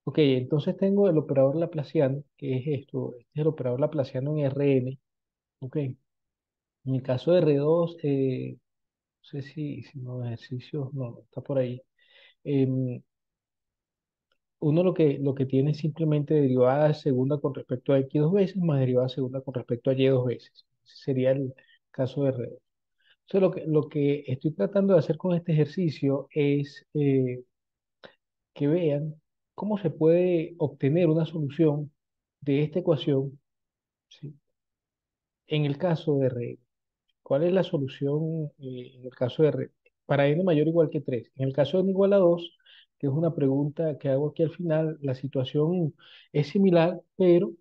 Ok, entonces tengo el operador laplaciano, que es esto, este es el operador laplaciano en Rn, ok. En el caso de R2, no sé si no ejercicios, no, no, está por ahí. Em, Uno lo que tiene es simplemente derivada de segunda con respecto a x dos veces más derivada de segunda con respecto a y dos veces. Ese sería el caso de R2. Entonces, lo que estoy tratando de hacer con este ejercicio es que vean cómo se puede obtener una solución de esta ecuación, ¿sí? En el caso de R. ¿Cuál es la solución en el caso de R? Para n mayor o igual que 3? En el caso de n igual a 2, que es una pregunta que hago aquí al final, la situación es similar, pero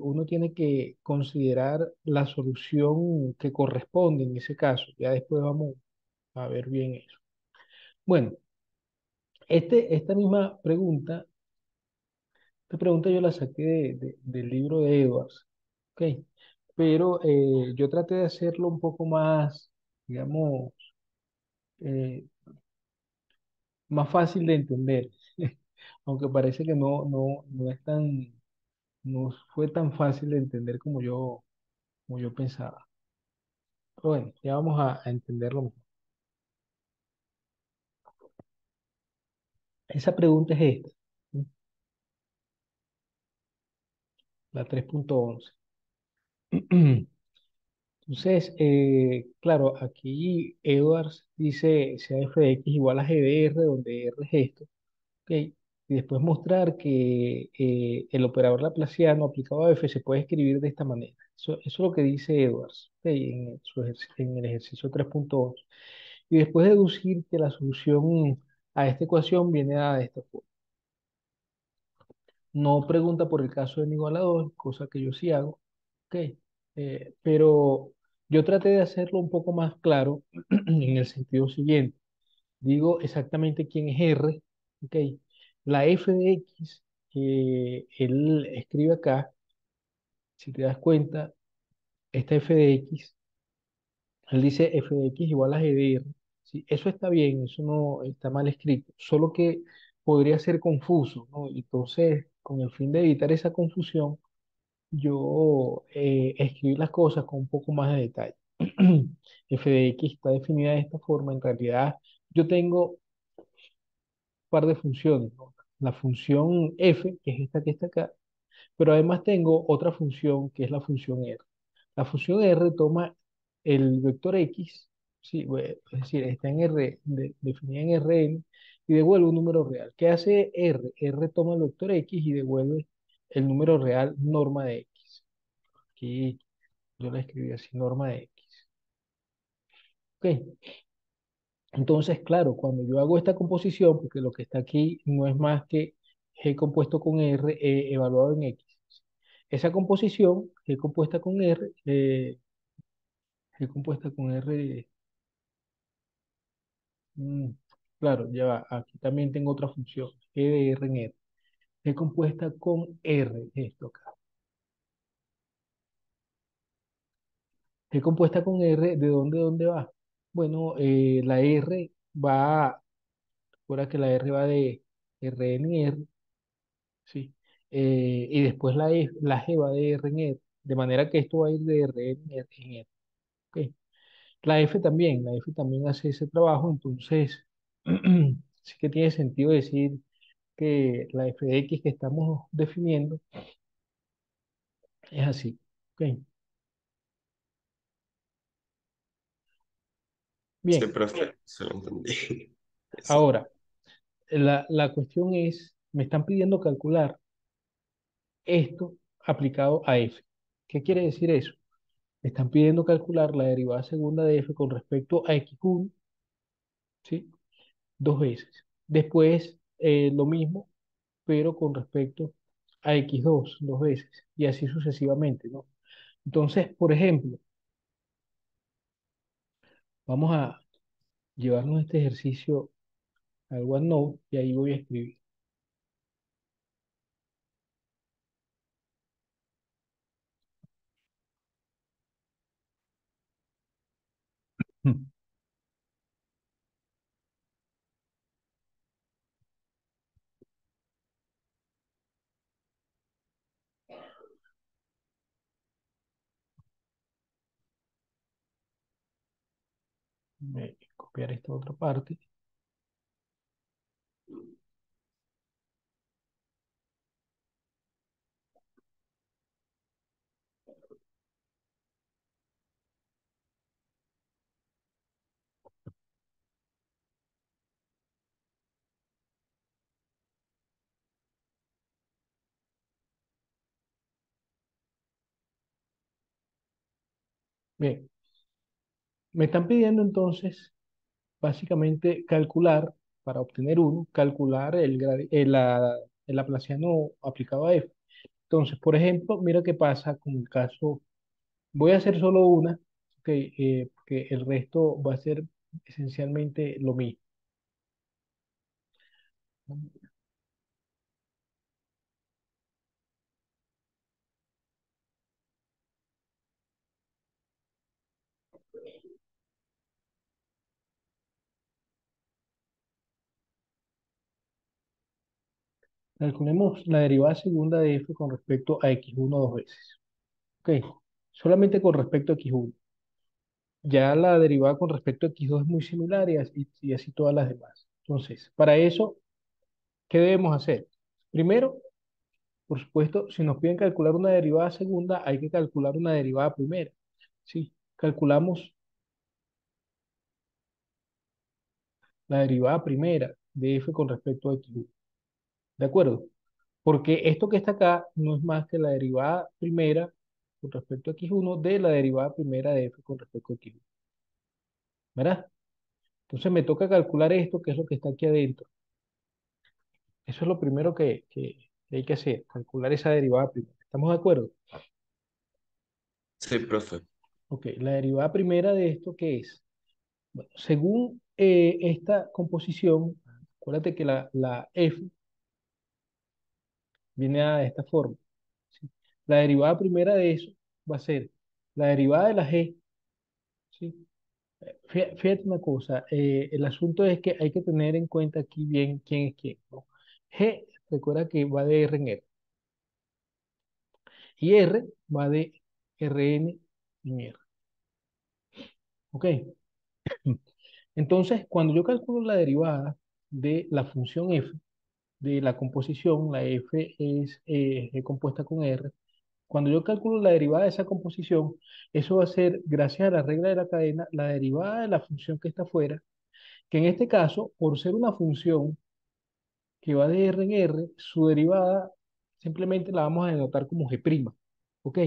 uno tiene que considerar la solución que corresponde en ese caso. Ya después vamos a ver bien eso. Bueno, esta misma pregunta, esta pregunta yo la saqué del libro de Edwards, ¿ok? Pero yo traté de hacerlo un poco más, digamos, eh, más fácil de entender, aunque parece que no es tan, no fue tan fácil de entender como yo pensaba. Pero bueno, ya vamos a entenderlo mejor. Esa pregunta es esta, ¿sí? La 3.11. Entonces, claro, aquí Edwards dice sea f de x igual a g de r, donde r es esto, ¿ok? Y después mostrar que el operador laplaciano aplicado a f se puede escribir de esta manera. Eso es lo que dice Edwards, ¿ok? En el ejercicio 3.8. Y después deducir que la solución a esta ecuación viene dada de esta forma. No pregunta por el caso de n igual a 2, cosa que yo sí hago, ¿ok? Pero yo traté de hacerlo un poco más claro en el sentido siguiente. Digo exactamente quién es R, ¿ok? La f de x que él escribe acá, si te das cuenta, esta f de x, él dice f de x igual a g de r. ¿Sí? Eso está bien, eso no está mal escrito, solo que podría ser confuso, ¿no? Entonces, con el fin de evitar esa confusión, yo escribí las cosas con un poco más de detalle. F de x está definida de esta forma. En realidad, yo tengo par de funciones, ¿no? La función f, que es esta que está acá, pero además tengo otra función que es la función r. La función r toma el vector x, sí, es decir, está en r, definida en Rn, y devuelve un número real. ¿Qué hace r? R toma el vector x y devuelve el número real norma de x. Aquí yo la escribí así, norma de x. Ok, entonces, claro, cuando yo hago esta composición, porque lo que está aquí no es más que G compuesto con R evaluado en X. Esa composición, G compuesta con R, G compuesta con R, mm, claro, ya va, aquí también tengo otra función, G de R en R. G compuesta con R, esto acá. G compuesta con R, ¿de dónde va? Bueno, la R va, recuerda que la R va de Rn en R, ¿sí? Y después la G va de R en R, de manera que esto va a ir de R en R en R. ¿Ok? La F también hace ese trabajo, entonces sí que tiene sentido decir que la f de x que estamos definiendo es así. ¿Ok? Sí, Bien, profe, se lo entendí. Eso. ahora, la cuestión es, me están pidiendo calcular esto aplicado a f. ¿Qué quiere decir eso? Me están pidiendo calcular la derivada segunda de f con respecto a x1, ¿sí? Dos veces. Después, lo mismo, pero con respecto a x2, dos veces, y así sucesivamente, ¿no? Entonces, por ejemplo, vamos a llevarnos este ejercicio al OneNote y ahí voy a escribir. Copiar esta otra parte. Bien, me están pidiendo entonces, básicamente, calcular, para obtener uno, calcular el laplaciano aplicado a f. Entonces, por ejemplo, mira qué pasa con el caso, voy a hacer solo una, ok, porque el resto va a ser esencialmente lo mismo. Calculemos la derivada segunda de f con respecto a x1 dos veces. Ok, solamente con respecto a x1. Ya la derivada con respecto a x2 es muy similar y así todas las demás. Entonces, para eso, ¿qué debemos hacer? Primero, por supuesto, si nos piden calcular una derivada segunda, hay que calcular una derivada primera. Sí, calculamos la derivada primera de f con respecto a x1. ¿De acuerdo? Porque esto que está acá no es más que la derivada primera con respecto a x1 de la derivada primera de f con respecto a x1. ¿Verdad? Entonces me toca calcular esto, que es lo que está aquí adentro. Eso es lo primero que hay que hacer, calcular esa derivada primera. ¿Estamos de acuerdo? Sí, profe. Ok, la derivada primera de esto, ¿qué es? Bueno, según esta composición, acuérdate que la f viene de esta forma. ¿Sí? La derivada primera de eso va a ser la derivada de la g. ¿Sí? Fíjate una cosa, el asunto es que hay que tener en cuenta aquí bien quién es quién, ¿no? G, recuerda que va de R en R, y R va de Rn en R. ¿Ok? Entonces, cuando yo calculo la derivada de la función f, de la composición, la f es G compuesta con R, cuando yo calculo la derivada de esa composición, eso va a ser, gracias a la regla de la cadena, la derivada de la función que está afuera, que en este caso, por ser una función que va de R en R, su derivada simplemente la vamos a denotar como G'. ¿Ok?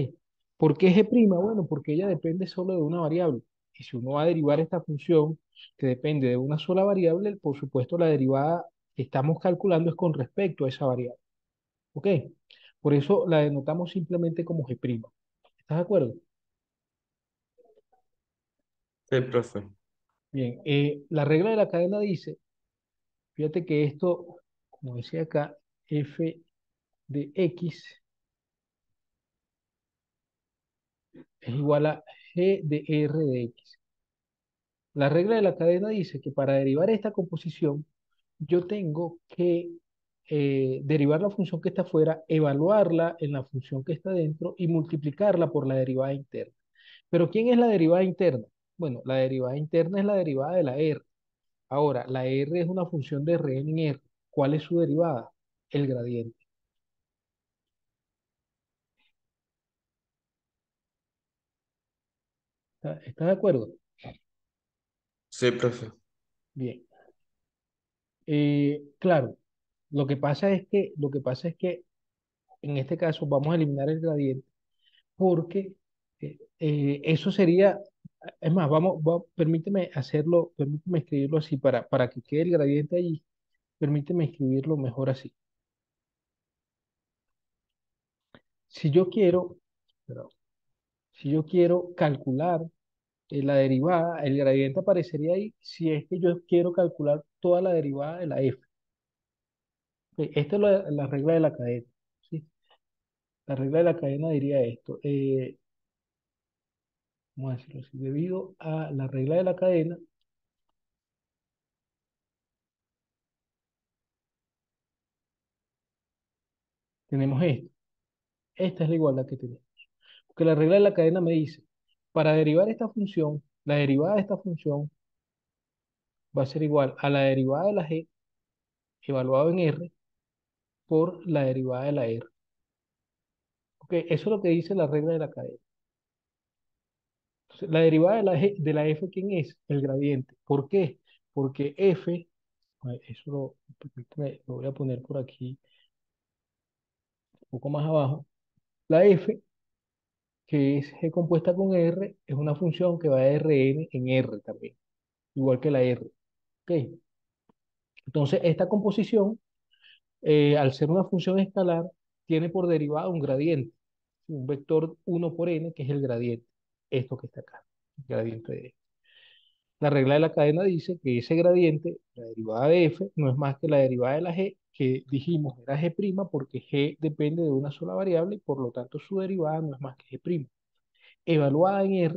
¿Por qué G'? Bueno, porque ella depende solo de una variable. Y si uno va a derivar esta función que depende de una sola variable, por supuesto la derivada que estamos calculando es con respecto a esa variable. ¿Ok? Por eso la denotamos simplemente como G'. ¿Estás de acuerdo? Sí, profe. Bien, la regla de la cadena dice, fíjate que esto, como decía acá, f de x es igual a g de r de x. La regla de la cadena dice que para derivar esta composición, yo tengo que derivar la función que está afuera, evaluarla en la función que está dentro y multiplicarla por la derivada interna. Pero ¿quién es la derivada interna? Bueno, la derivada interna es la derivada de la r. Ahora, la r es una función de Rn en r. ¿Cuál es su derivada? El gradiente. ¿Está de acuerdo? Sí, profe. Bien. Claro, lo que pasa es que en este caso vamos a eliminar el gradiente porque eso sería, es más, permíteme hacerlo, permíteme escribirlo así para que quede el gradiente allí, permíteme escribirlo mejor así. Si yo quiero, perdón, si yo quiero calcular la derivada, el gradiente aparecería ahí si es que yo quiero calcular toda la derivada de la f. Ok, esta es la regla de la cadena. ¿Sí? La regla de la cadena diría esto. Vamos a decirlo así. Debido a la regla de la cadena, tenemos esto. Esta es la igualdad que tenemos. Porque la regla de la cadena me dice, para derivar esta función, la derivada de esta función va a ser igual a la derivada de la g evaluado en r por la derivada de la r. Ok, eso es lo que dice la regla de la cadena. Entonces, la derivada de la f, ¿quién es? El gradiente. ¿Por qué? Porque f, eso permíteme, lo voy a poner por aquí, un poco más abajo. La f, que es g compuesta con r, es una función que va de Rn en r también, igual que la r. Ok, entonces esta composición, al ser una función escalar, tiene por derivada un gradiente, un vector 1 por n, que es el gradiente, esto que está acá, el gradiente de f. La regla de la cadena dice que ese gradiente, la derivada de f, no es más que la derivada de la g, que dijimos era g' porque g depende de una sola variable y por lo tanto su derivada no es más que g', evaluada en r,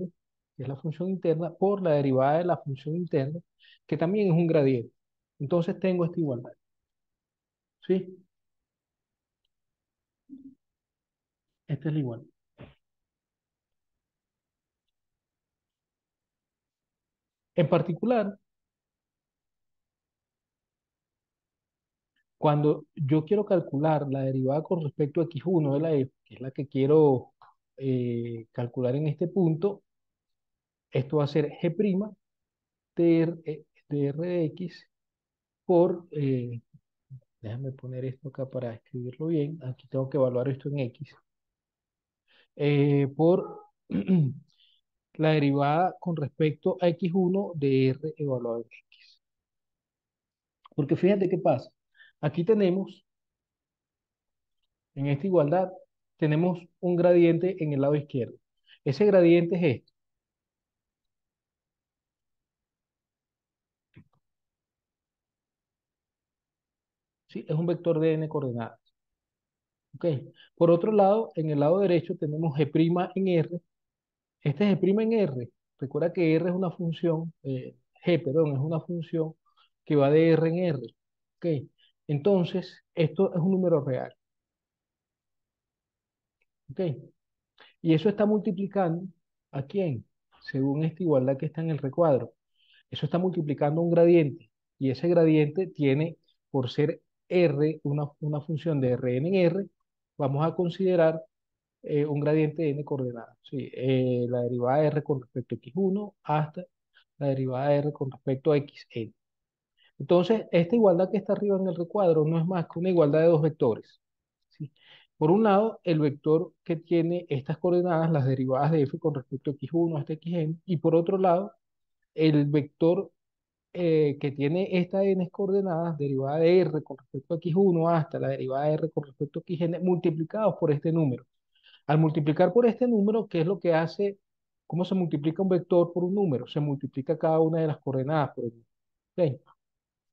que es la función interna, por la derivada de la función interna, que también es un gradiente. Entonces tengo esta igualdad. ¿Sí? Esta es la igualdad. En particular, cuando yo quiero calcular la derivada con respecto a x1 de la f, que es la que quiero calcular en este punto, esto va a ser g' de r de x por, déjame poner esto acá para escribirlo bien, aquí tengo que evaluar esto en x, por la derivada con respecto a x1 de r evaluado en x. Porque fíjate qué pasa. Aquí tenemos, en esta igualdad, tenemos un gradiente en el lado izquierdo. Ese gradiente es este, ¿sí? Es un vector de n coordenadas. ¿Ok? Por otro lado, en el lado derecho tenemos g' en r. Este g' en r. Recuerda que r es una función, perdón, es una función que va de r en r. ¿Ok? Entonces, esto es un número real. ¿Ok? Y eso está multiplicando ¿a quién? Según esta igualdad que está en el recuadro. Eso está multiplicando un gradiente. Y ese gradiente tiene, por ser R, una función de Rn en R, vamos a considerar un gradiente de n coordenadas. Sí, la derivada de R con respecto a x1 hasta la derivada de R con respecto a xn. Entonces, esta igualdad que está arriba en el recuadro no es más que una igualdad de dos vectores. ¿Sí? Por un lado, el vector que tiene estas coordenadas, las derivadas de f con respecto a x1 hasta xn, y por otro lado, el vector que tiene estas n coordenadas, derivada de r con respecto a x1 hasta la derivada de r con respecto a xn, multiplicados por este número. Al multiplicar por este número, ¿qué es lo que hace? ¿Cómo se multiplica un vector por un número? Se multiplica cada una de las coordenadas por el número. ¿Ok?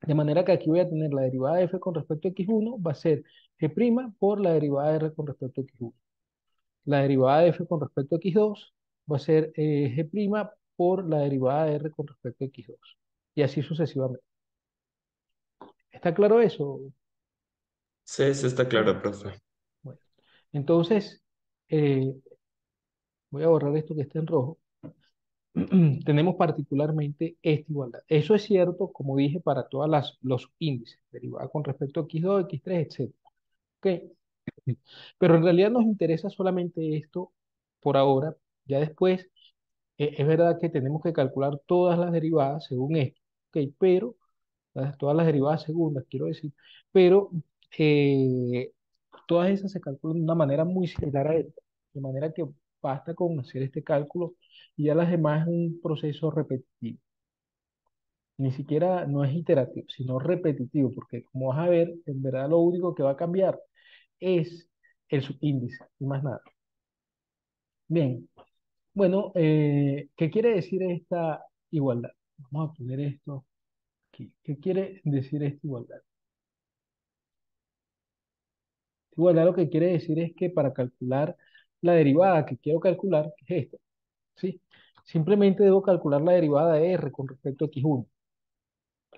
De manera que aquí voy a tener la derivada de f con respecto a x1, va a ser g' por la derivada de r con respecto a x1. La derivada de f con respecto a x2 va a ser g' por la derivada de r con respecto a x2. Y así sucesivamente. ¿Está claro eso? Sí, sí está ¿Sí? claro, profe. Bueno, entonces, eh, voy a borrar esto que está en rojo. Tenemos particularmente esta igualdad. Eso es cierto, como dije, para todos los índices, derivada con respecto a x2, x3, etcétera. ¿Ok? Pero en realidad nos interesa solamente esto por ahora. Ya después, es verdad que tenemos que calcular todas las derivadas según esto. ¿Ok? Pero, todas las derivadas segundas, quiero decir, pero eh, todas esas se calculan de una manera muy similar a esta. De manera que basta con hacer este cálculo y ya las demás es un proceso repetitivo. Ni siquiera no es iterativo, sino repetitivo, porque como vas a ver, en verdad lo único que va a cambiar es el subíndice y más nada. Bien, bueno, ¿qué quiere decir esta igualdad? Vamos a poner esto aquí. ¿Qué quiere decir esta igualdad? Igualdad lo que quiere decir es que para calcular la derivada que quiero calcular, que es esta, ¿sí? Simplemente debo calcular la derivada de r con respecto a x1.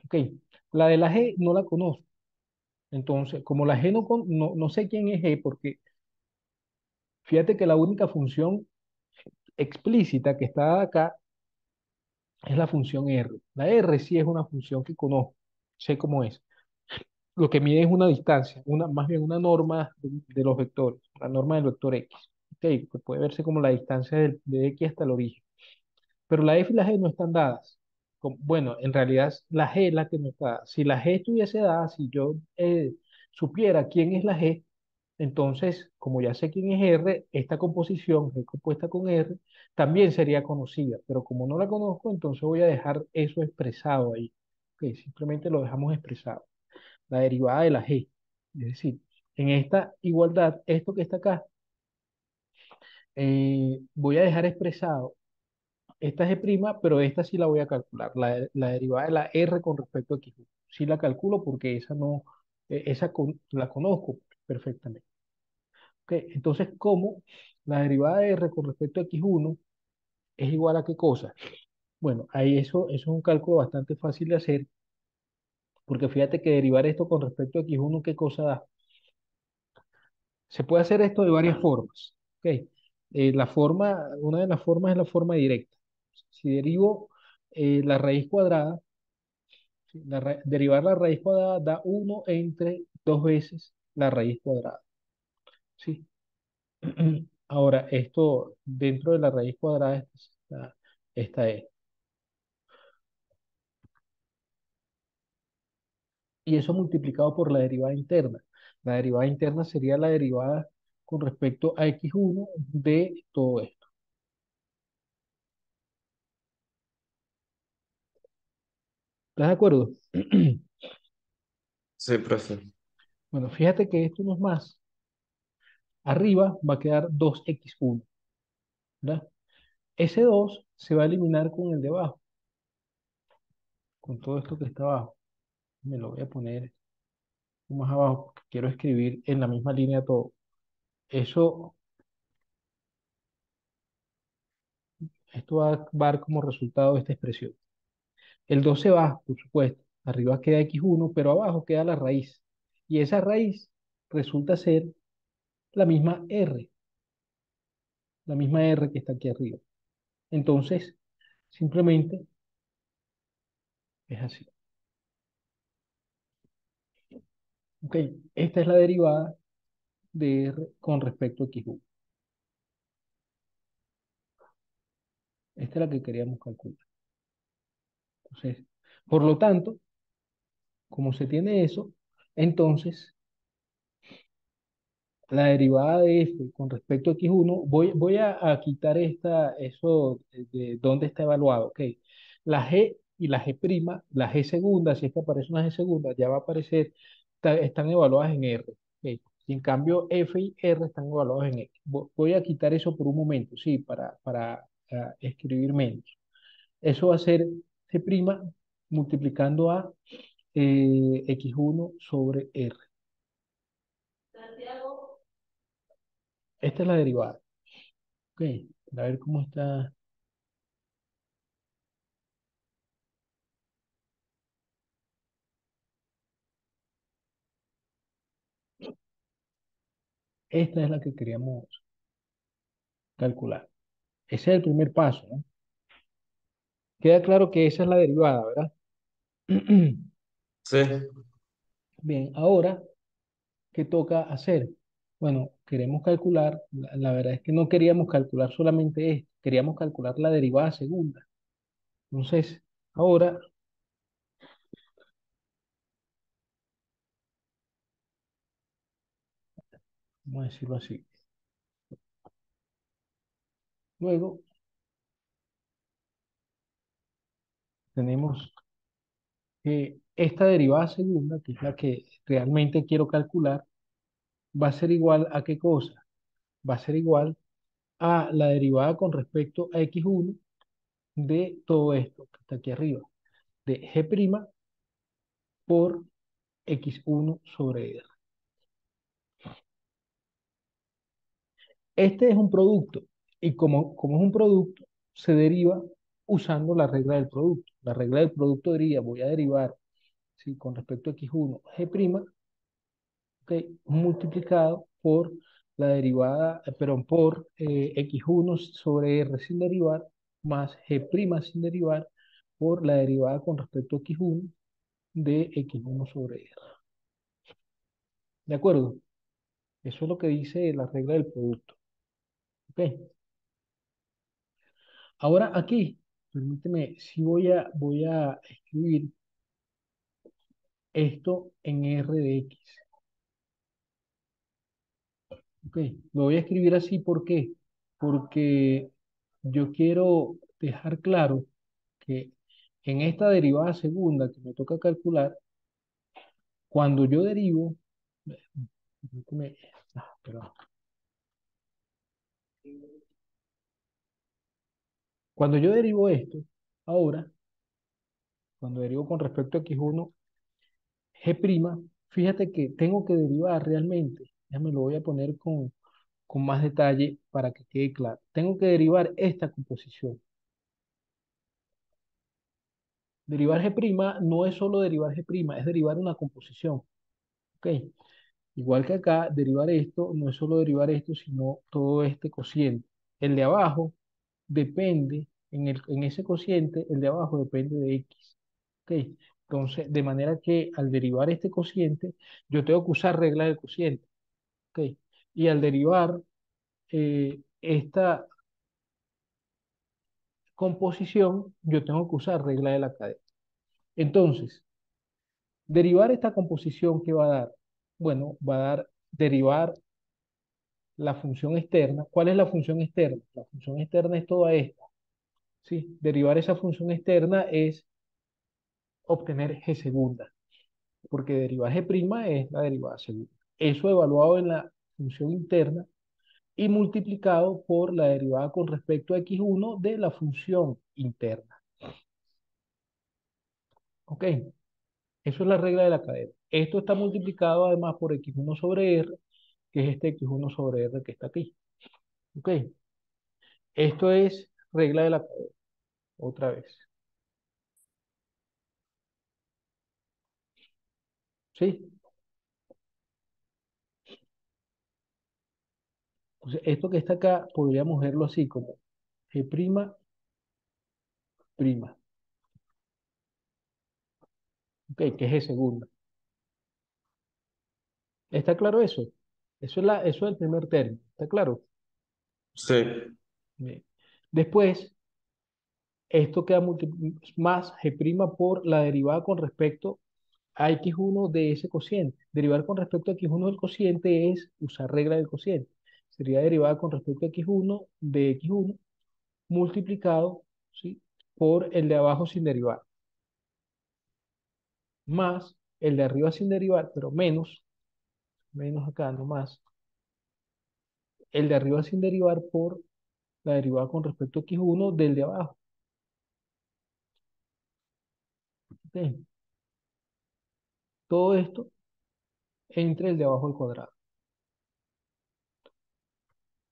Ok, la de la g no la conozco. Entonces, como la g no sé quién es g, porque fíjate que la única función explícita que está acá es la función R. La R sí es una función que conozco, sé cómo es. Lo que mide es una distancia, más bien una norma de los vectores, la norma del vector X. Ok, que puede verse como la distancia de X hasta el origen. Pero la F y la G no están dadas. Bueno, en realidad la G es la que no está dada. Si la G estuviese dada, si yo supiera quién es la G, entonces, como ya sé quién es R, esta composición, G compuesta con R, también sería conocida. Pero como no la conozco, entonces voy a dejar eso expresado ahí. Ok, simplemente lo dejamos expresado. La derivada de la G. Es decir, en esta igualdad, esto que está acá, voy a dejar expresado esta G', pero esta sí la voy a calcular, la derivada de la R con respecto a X1. Sí la calculo porque esa no, la conozco perfectamente. Ok, entonces, ¿cómo la derivada de R con respecto a X1 es igual a qué cosa? Bueno, ahí eso es un cálculo bastante fácil de hacer, porque fíjate que derivar esto con respecto a X1, ¿qué cosa da? Se puede hacer esto de varias formas. Ok, una de las formas es la forma directa. Si derivo la raíz cuadrada, ¿sí? Derivar la raíz cuadrada da 1 entre 2 veces la raíz cuadrada. ¿Sí? Ahora, esto dentro de la raíz cuadrada, esta es. Y eso multiplicado por la derivada interna. La derivada interna sería la derivada con respecto a x1 de todo esto. ¿Estás de acuerdo? Sí, profe. Bueno, fíjate que esto no es más. Arriba va a quedar 2x1, ¿verdad? Ese 2 se va a eliminar con el de abajo, con todo esto que está abajo. Me lo voy a poner más abajo porque quiero escribir en la misma línea todo. Eso, esto va a dar como resultado esta expresión. El 2 se va, por supuesto. Arriba queda x1, pero abajo queda la raíz. Y esa raíz resulta ser la misma r que está aquí arriba. Entonces, simplemente es así. Ok, esta es la derivada de r con respecto a x1. Esta es la que queríamos calcular. Entonces, por lo tanto, como se tiene eso, entonces la derivada de f con respecto a x1, voy a quitar eso de dónde está evaluado. Ok, la g y la g', la g segunda, si es que aparece una g segunda, ya va a aparecer, están evaluadas en r. Ok, y en cambio f y r están evaluados en x. Voy a quitar eso por un momento, sí, para escribir menos. Eso va a ser g' multiplicando a x1 sobre r. Esta es la derivada. Ok, a ver cómo está. Esta es la que queríamos calcular. Ese es el primer paso, ¿no? Queda claro que esa es la derivada, ¿verdad? Sí. Bien, ahora, ¿qué toca hacer? Bueno, queremos calcular, la verdad es que no queríamos calcular solamente esto, queríamos calcular la derivada segunda. Entonces, ahora, vamos a decirlo así. Luego, tenemos que esta derivada segunda, que es la que realmente quiero calcular, va a ser igual a ¿qué cosa? Va a ser igual a la derivada con respecto a x1 de todo esto que está aquí arriba, de g' por x1 sobre r. Este es un producto y como es un producto, se deriva usando la regla del producto. La regla del producto diría, voy a derivar, ¿sí? Con respecto a x1, g', ok, multiplicado por la derivada, perdón, por x1 sobre r sin derivar, más g' sin derivar, por la derivada con respecto a x1 de x1 sobre r. ¿De acuerdo? Eso es lo que dice la regla del producto. ¿Ok? Ahora aquí, permíteme, si voy a escribir esto en r de x. ¿Ok? Lo voy a escribir así, ¿por qué? Porque yo quiero dejar claro que en esta derivada segunda que me toca calcular, cuando yo derivo, permíteme, perdón. Cuando yo derivo esto, ahora, cuando derivo con respecto a x1, g', fíjate que tengo que derivar realmente, ya me lo voy a poner con más detalle para que quede claro. Tengo que derivar esta composición. Derivar g' no es solo derivar g', es derivar una composición. ¿Ok? Igual que acá, derivar esto no es solo derivar esto, sino todo este cociente. El de abajo depende, en ese cociente, el de abajo depende de x. ¿Ok? Entonces, de manera que al derivar este cociente, yo tengo que usar regla del cociente. ¿Ok? Y al derivar esta composición, yo tengo que usar regla de la cadena. Entonces, derivar esta composición, ¿qué va a dar? Bueno, va a dar derivar la función externa. ¿Cuál es la función externa? La función externa es toda esta. ¿Sí? Derivar esa función externa es obtener g segunda, porque derivar g' es la derivada segunda. Eso evaluado en la función interna y multiplicado por la derivada con respecto a x1 de la función interna. ¿Ok? Eso es la regla de la cadena. Esto está multiplicado además por x1 sobre r, que es este x1 sobre r que está aquí. ¿Ok? Esto es regla de la cadena, otra vez. ¿Sí? Entonces, esto que está acá, podríamos verlo así como g', prima. ¿Ok? Que es g segunda. ¿Está claro eso? Eso es el primer término. ¿Está claro? Sí, Bien. Después, esto queda más g' por la derivada con respecto a x1 de ese cociente. Derivar con respecto a x1 del cociente es usar regla del cociente. Sería derivada con respecto a x1 de x1 multiplicado, ¿sí?, por el de abajo sin derivar, más el de arriba sin derivar, pero menos acá, no más, el de arriba sin derivar por la derivada con respecto a x1 del de abajo. ¿Ok? Todo esto entre el de abajo al cuadrado.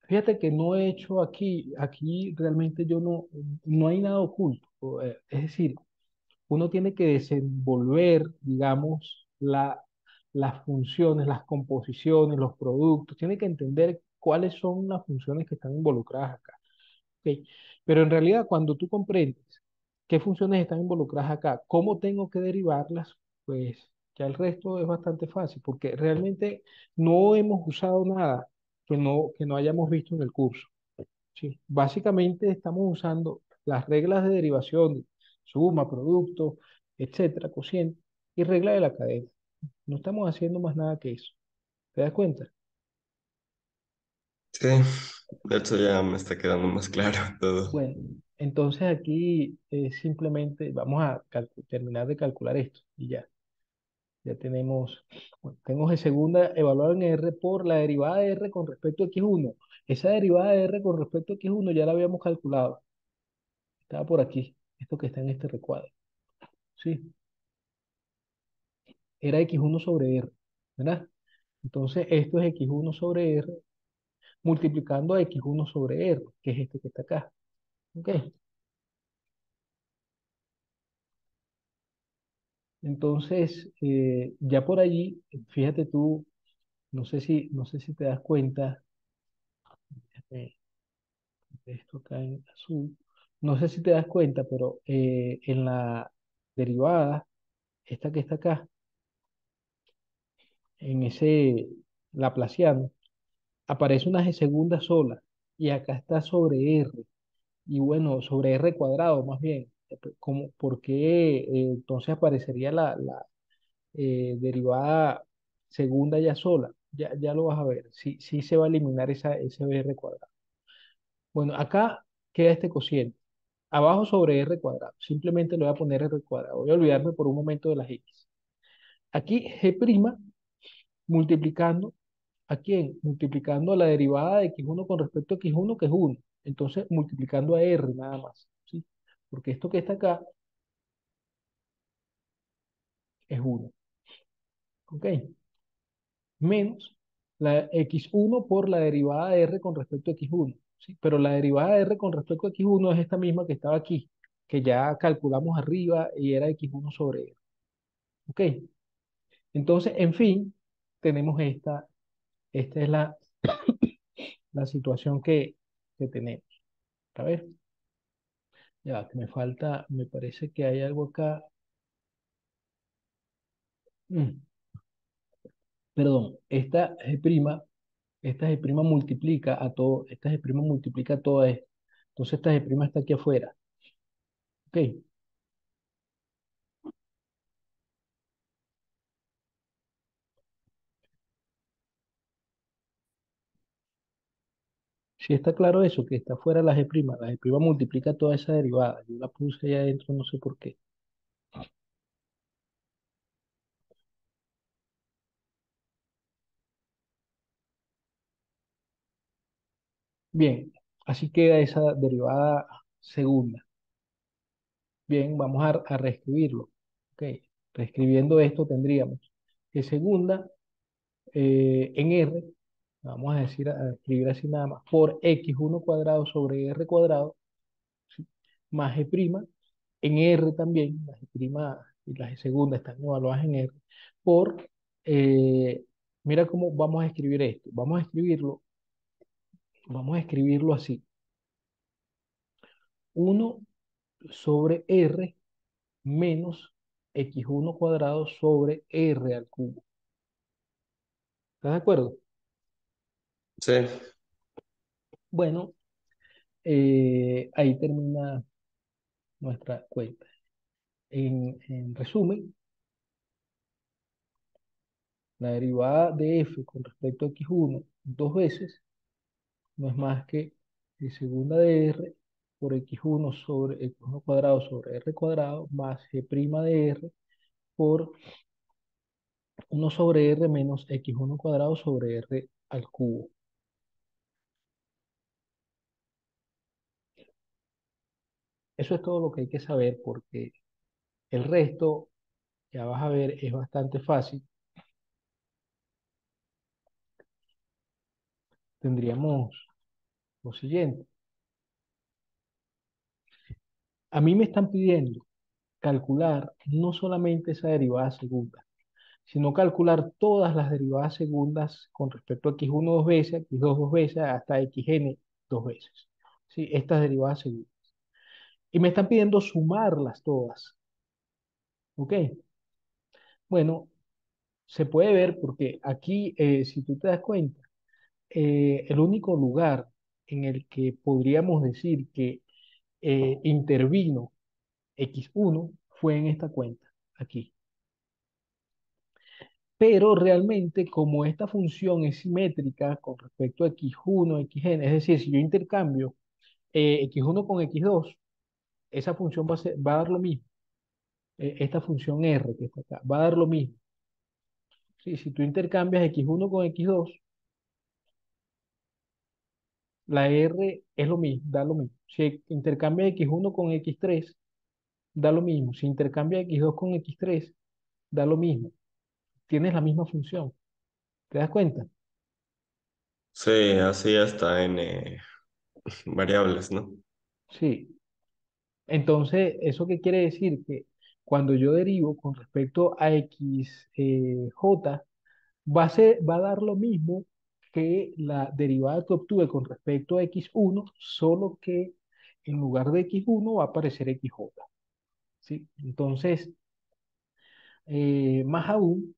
Fíjate que no he hecho aquí realmente yo no hay nada oculto. Es decir, uno tiene que desenvolver, digamos, las funciones, las composiciones, los productos, tiene que entender cuáles son las funciones que están involucradas acá. ¿Ok? Pero en realidad, cuando tú comprendes qué funciones están involucradas acá, cómo tengo que derivarlas, pues ya el resto es bastante fácil, porque realmente no hemos usado nada que no hayamos visto en el curso. ¿Sí? Básicamente estamos usando las reglas de derivación, suma, producto, etcétera, cociente, y regla de la cadena. No estamos haciendo más nada que eso. ¿Te das cuenta? sí. De hecho, ya me está quedando más claro todo. Bueno, entonces aquí simplemente vamos a terminar de calcular esto y ya. Ya tenemos, bueno, tengo de segunda evaluado en R por la derivada de R con respecto a X1. Esa derivada de R con respecto a X1 ya la habíamos calculado. Estaba por aquí, esto que está en este recuadro. ¿Sí? Era X1 sobre R, ¿verdad? Entonces, esto es X1 sobre R multiplicando a X1 sobre R, que es este que está acá. ¿Ok? Entonces, ya por allí, fíjate tú, no sé si te das cuenta, eh, de esto acá en azul. No sé si te das cuenta, pero en la derivada, esta que está acá, en ese laplaciano, aparece una G segunda sola y acá está sobre R. Y bueno, sobre R cuadrado más bien. ¿Por qué entonces aparecería la derivada segunda ya sola? Ya lo vas a ver. Sí, sí se va a eliminar ese R cuadrado. Bueno, acá queda este cociente. Abajo sobre R cuadrado. Simplemente le voy a poner R cuadrado. Voy a olvidarme por un momento de las X. Aquí G' multiplicando. ¿A quién? Multiplicando a la derivada de x1 con respecto a x1, que es 1. Entonces, multiplicando a R nada más. ¿Sí? Porque esto que está acá es 1. ¿Ok? Menos la x1 por la derivada de R con respecto a x1. ¿Sí? Pero la derivada de R con respecto a x1 es esta misma que estaba aquí, que ya calculamos arriba y era x1 sobre R. ¿Ok? Entonces, en fin, tenemos esta es la situación que tenemos. A ver, ya que me falta, me parece que hay algo acá. Mm, Perdón, esta G' multiplica a todo, esta G' multiplica a todo esto. Entonces esta G' está aquí afuera. ¿Ok? Si está claro eso, que está afuera la G' multiplica toda esa derivada. Yo la puse ahí adentro, no sé por qué. Bien, así queda esa derivada segunda. Bien, vamos a reescribirlo. ¿Ok? Reescribiendo esto tendríamos que segunda en R, vamos a decir, a escribir así nada más, por x1 cuadrado sobre r cuadrado, ¿sí? Más g', en R también, la g' y la g segunda están evaluadas en R, por, eh, mira cómo vamos a escribir esto, vamos a escribirlo así, 1 sobre R menos x1 cuadrado sobre R al cubo. ¿Estás de acuerdo? Sí, Bueno, ahí termina nuestra cuenta. En resumen, la derivada de f con respecto a x1 dos veces no es más que y segunda de r por x1 sobre x1 cuadrado sobre r cuadrado más g' de r por 1 sobre r menos x1 cuadrado sobre r al cubo. Eso es todo lo que hay que saber porque el resto, ya vas a ver, es bastante fácil. Tendríamos lo siguiente. A mí me están pidiendo calcular no solamente esa derivada segunda, sino calcular todas las derivadas segundas con respecto a x1 dos veces, x2 dos veces, hasta xn dos veces. ¿Sí? Estas derivadas segundas. Y me están pidiendo sumarlas todas. ¿Ok? Bueno, se puede ver porque aquí, si tú te das cuenta, el único lugar en el que podríamos decir que intervino x1 fue en esta cuenta, aquí. Pero realmente, como esta función es simétrica con respecto a x1, xn, es decir, si yo intercambio x1 con x2, esa función va a dar lo mismo. Esta función r que está acá, va a dar lo mismo. Sí, si tú intercambias x1 con x2, la r es lo mismo, da lo mismo. Si intercambias x1 con x3, da lo mismo. Si intercambias x2 con x3, da lo mismo. Tienes la misma función. ¿Te das cuenta? sí, así hasta en variables, ¿no? Sí. Entonces, ¿eso qué quiere decir? Que cuando yo derivo con respecto a x, j, va a dar lo mismo que la derivada que obtuve con respecto a x1, solo que en lugar de x1 va a aparecer xj, ¿sí? Entonces, más aún,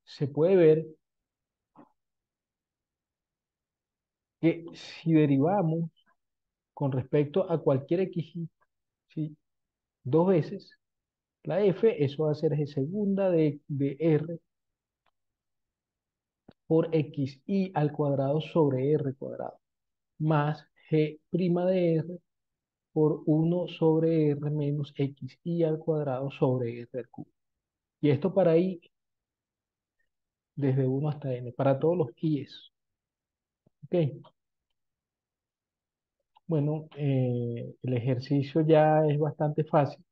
se puede ver que si derivamos con respecto a cualquier x, ¿sí? Dos veces la f, eso va a ser g segunda de r por xi al cuadrado sobre r cuadrado, más g' de r por 1 sobre r menos xi al cuadrado sobre r al cubo. Y esto para i desde 1 hasta n, para todos los i's. ¿Ok? Bueno, el ejercicio ya es bastante fácil.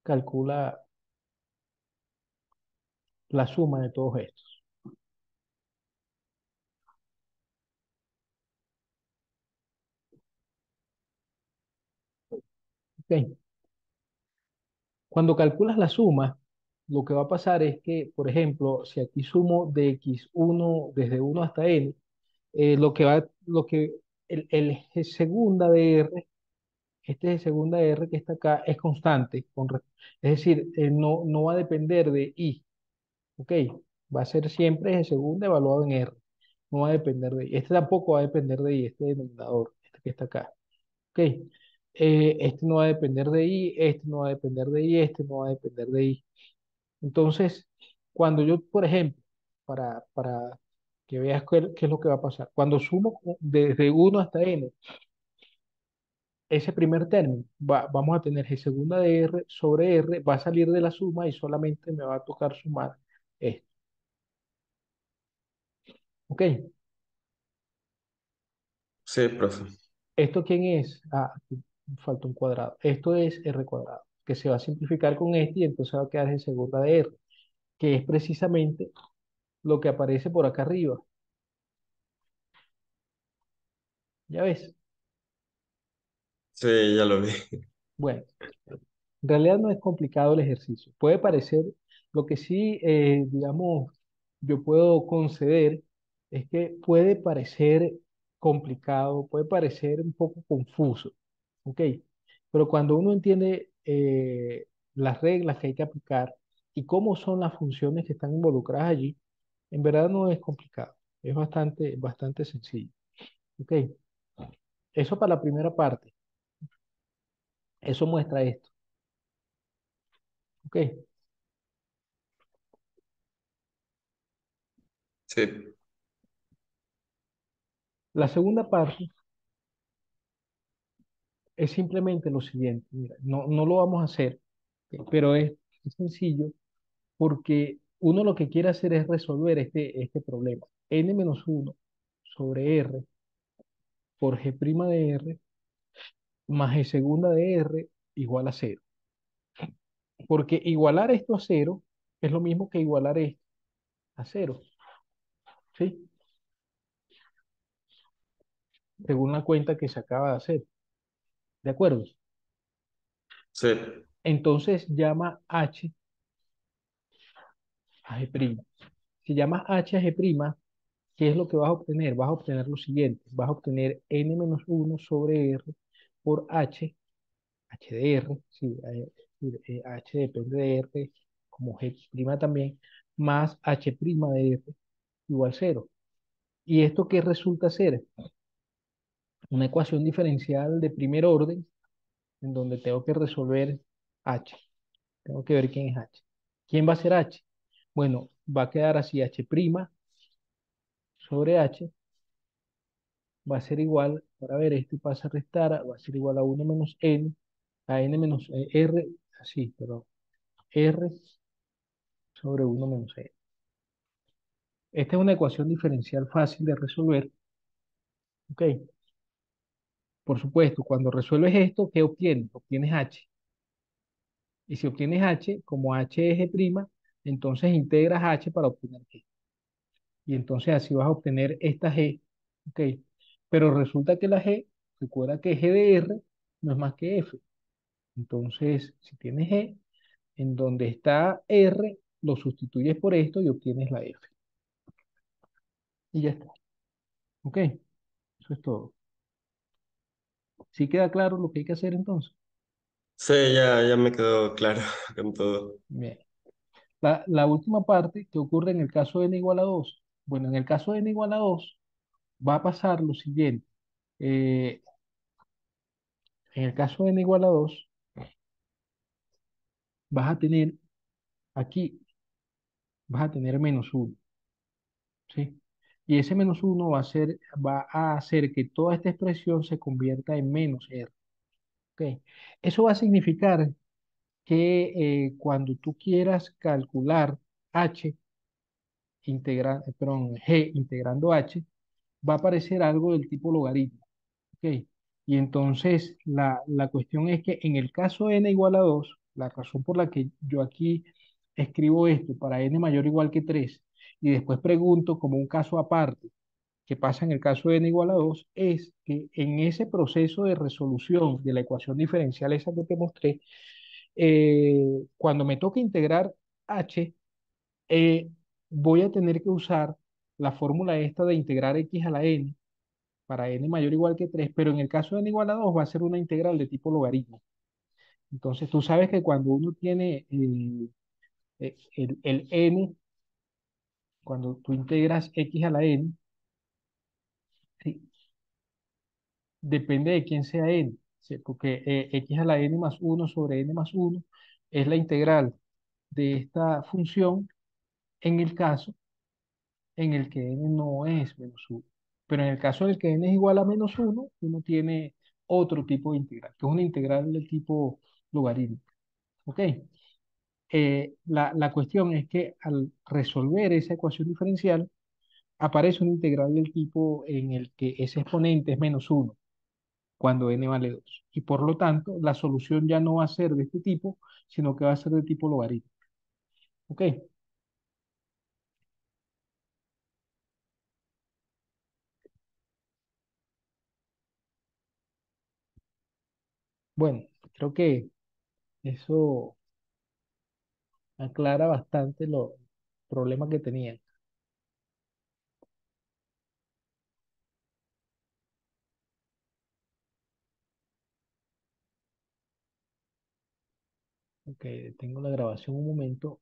Calcula la suma de todos estos. ¿Ok? Cuando calculas la suma, lo que va a pasar es que, por ejemplo, si aquí sumo de x1 desde 1 hasta n, el g segunda de r, este g segunda de r que está acá es constante, es decir, no va a depender de i, ¿ok? Va a ser siempre g segunda evaluado en r, no va a depender de i. Este tampoco va a depender de i, este denominador, este que está acá, ¿ok? Este no va a depender de i, este no va a depender de i, este no va a depender de i. Entonces, cuando yo, por ejemplo, para que veas qué es lo que va a pasar, cuando sumo desde 1 hasta n, ese primer término, vamos a tener g segunda de r sobre r, va a salir de la suma y solamente me va a tocar sumar esto. ¿Ok? Sí, profe. ¿Esto quién es? Ah, aquí falta un cuadrado. Esto es r cuadrado, que se va a simplificar con este y entonces va a quedar g segunda de r, que es precisamente lo que aparece por acá arriba. ¿Ya ves? Sí, ya lo vi. Bueno. En realidad no es complicado el ejercicio. Puede parecer, lo que sí, digamos, yo puedo conceder es que puede parecer complicado, puede parecer un poco confuso, ¿ok? Pero cuando uno entiende las reglas que hay que aplicar y cómo son las funciones que están involucradas allí, en verdad no es complicado, es bastante sencillo, ¿ok? Eso para la primera parte, eso muestra esto, ¿ok? Sí, La segunda parte es simplemente lo siguiente, mira, no lo vamos a hacer, pero es sencillo porque uno lo que quiere hacer es resolver este problema. N-1 sobre R por G' de R más G segunda de R igual a cero. Porque igualar esto a cero es lo mismo que igualar esto a cero, ¿sí? Según la cuenta que se acaba de hacer, ¿de acuerdo? sí, Entonces llama H a G'. Si llamas H a G', ¿qué es lo que vas a obtener? Vas a obtener lo siguiente, vas a obtener n-1 sobre r por h de r, sí, h depende de r, como g' también, más h' de r igual cero. ¿Y esto qué resulta ser? Una ecuación diferencial de primer orden, en donde tengo que resolver h, tengo que ver quién es h. ¿Quién va a ser h? Bueno, va a quedar así h' sobre h va a ser igual, para ver, esto pasa a restar, va a ser igual a 1 menos n, a n menos r, así, pero r sobre 1 menos n. Esta es una ecuación diferencial fácil de resolver, ¿ok? Por supuesto, cuando resuelves esto, ¿qué obtienes? Obtienes h. Y si obtienes h, como h es g', entonces integras h para obtener g. Y entonces así vas a obtener esta g, ¿ok? Pero resulta que la g, recuerda que g de r no es más que f. Entonces, si tienes g, en donde está R, lo sustituyes por esto y obtienes la F. Y ya está. Ok, eso es todo. ¿Sí queda claro lo que hay que hacer entonces? Sí, ya me quedó claro con todo. Bien. La última parte que ocurre en el caso de n igual a 2. Bueno, en el caso de n igual a 2 va a pasar lo siguiente. Eh, en el caso de n igual a 2 vas a tener aquí, vas a tener menos uno, ¿sí? Y ese menos uno va a hacer que toda esta expresión se convierta en menos r. ¿Ok? Eso va a significar que cuando tú quieras calcular g integrando h, va a aparecer algo del tipo logaritmo. ¿Ok? Y entonces la cuestión es que en el caso de n igual a 2, la razón por la que yo aquí escribo esto para n mayor o igual que 3 y después pregunto como un caso aparte, ¿qué pasa en el caso de n igual a 2? Es que en ese proceso de resolución de la ecuación diferencial esa que te mostré, cuando me toque integrar h, eh, voy a tener que usar la fórmula esta de integrar x a la n para n mayor o igual que 3, pero en el caso de n igual a 2 va a ser una integral de tipo logaritmo. Entonces tú sabes que cuando uno tiene el n, cuando tú integras x a la n, sí, depende de quién sea n, ¿sí? Porque x a la n más uno sobre n más uno es la integral de esta función en el caso en el que n no es menos uno. Pero en el caso en el que n es igual a menos uno, uno tiene otro tipo de integral, que es una integral del tipo logaritmo. ¿Ok? La cuestión es que al resolver esa ecuación diferencial, aparece una integral del tipo en el que ese exponente es menos uno cuando n vale 2. Y por lo tanto, la solución ya no va a ser de este tipo, sino que va a ser de tipo logaritmo. ¿Ok? Bueno, creo que eso aclara bastante los problemas que tenían. Ok, detengo la grabación un momento.